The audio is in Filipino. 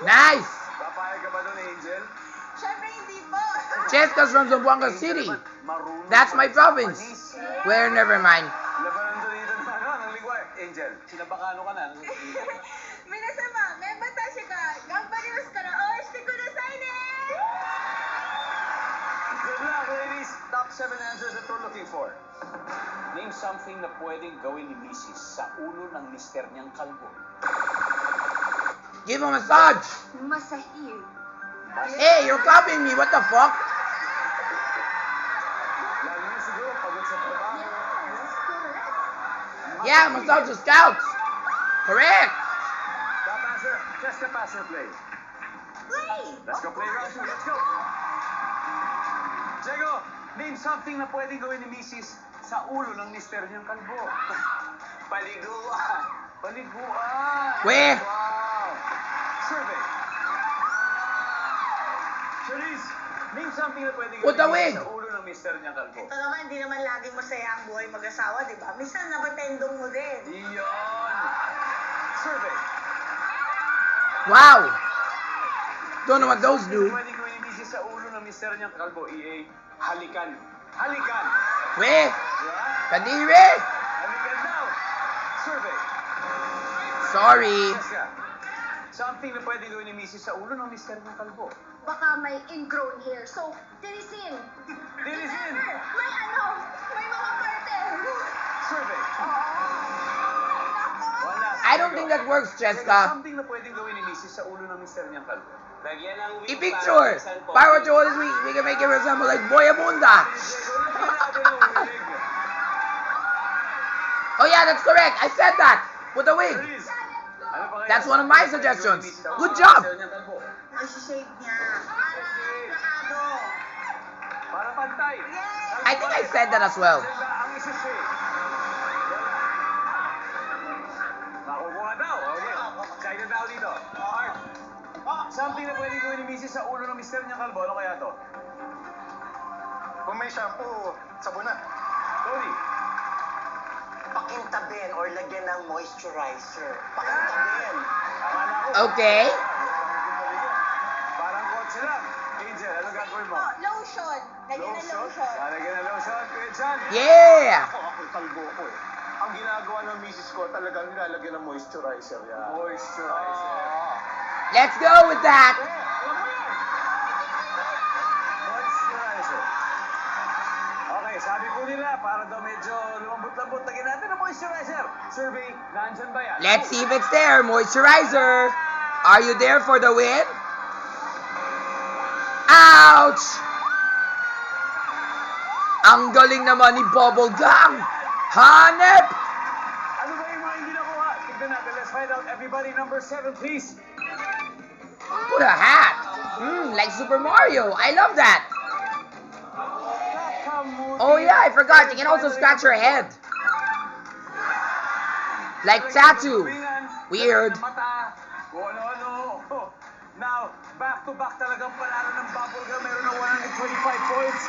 Nice! Papayag ka ba doon, Angel? Siyempre hindi po. Cheska's from Zamboanga City. That's my province. Well, never mind. Labanan doon dito na ng lingwa. Angel, sinabakano ka na. Minasama, may batashi ka. Gamparius ka na. Oh, shite ko na sign eh! Good luck, ladies. Top 7 answers that we're looking for. Name something na pwedeng gawin ni Mrs. sa ulo ng mister niyang kalbo. Give him a massage. Masahil. Hey, you're copying me. What the fuck? Lalo na siguro pagod sa trabaho. Yes, correct. Yeah, massage the scouts. Correct. Top answer. Just a passer play. Play! Let's go play round 2. Let's go. Diego, name something na pwedeng gawin ni Mrs. sa ulo ng mister niyang kalbo. Paliguan. Paliguan. Weh. Wow. Survey. Charisse, name something na pwedeng Put gawin away. ni Mrs. sa ulo ng mister niyang kalbo. Ito naman, hindi naman laging masaya ang buhay mag-asawa, di ba? Minsan napatendong mo din. Iyon. Survey. Wow. Don't know what those do. Pwedeng gawin ni Mrs. sa ulo ng mister niyang kalbo. EA, halikan. Halikan. Weh. Diba? Kadiri. Halikan daw. Survey. Sorry. Jessica, something na pwedeng gawin ni Mrs. sa ulo ng mister niyang kalbo. Baka may ingrown hair, so tirisin. Tirisin. May ano, may mga parte. Survey. Wala. I don't think that works, Cheska. Something na pwedeng gawin ni Mrs. sa ulo ng mister niyang kalbo. Lagyan ng wig. I-picture. Para what you always we can make it resemble like Boy Abunda. Oh yeah, that's correct. I said that. Put a wig. That's one of my suggestions. Good job. Ay, shade niya. Nakado. Para pantay. I think I said that as well. Ang isa-shade. Nakukuha daw. Okay. Excited daw dito. Art. Something na pwede gawin ni Mrs. sa ulo ng mister niyang kalbo. Ano kaya to? Kung may shampoo, sabon na. Tony. Pakintabin or lagyan ng moisturizer. Pakintabin. Akala ko. Okay. Parang kotse lang. Angel, ano gagawin mo? Lotion. Lagyan ng lotion. Lalagyan ng lotion. Kuya Chan. Yeah. Ako kalbo ko eh. Ang ginagawa ng misis ko, talagang nilalagyan ng moisturizer yan. Moisturizer. Let's go with that. Moisturizer. Okay, sabi po nila, para daw medyo lumambot-lambot, lagyan natin ng moisturizer. Survey, nandyan ba yan? Let's see if it's there. Moisturizer. Are you there for the win? Ouch! Ang galing naman ni Bubblegum. Hanep! Ano ba yung mga hindi nakuha? Tignan natin. Let's find out. Everybody, number 7, please. Put a hat. Like Super Mario. I love that. Oh yeah, I forgot. You can also scratch your head. Like tattoo. Weird. Kung ano-ano. Now, back-to-back talagang panalo ng Bubblegum. Meron na 125 points.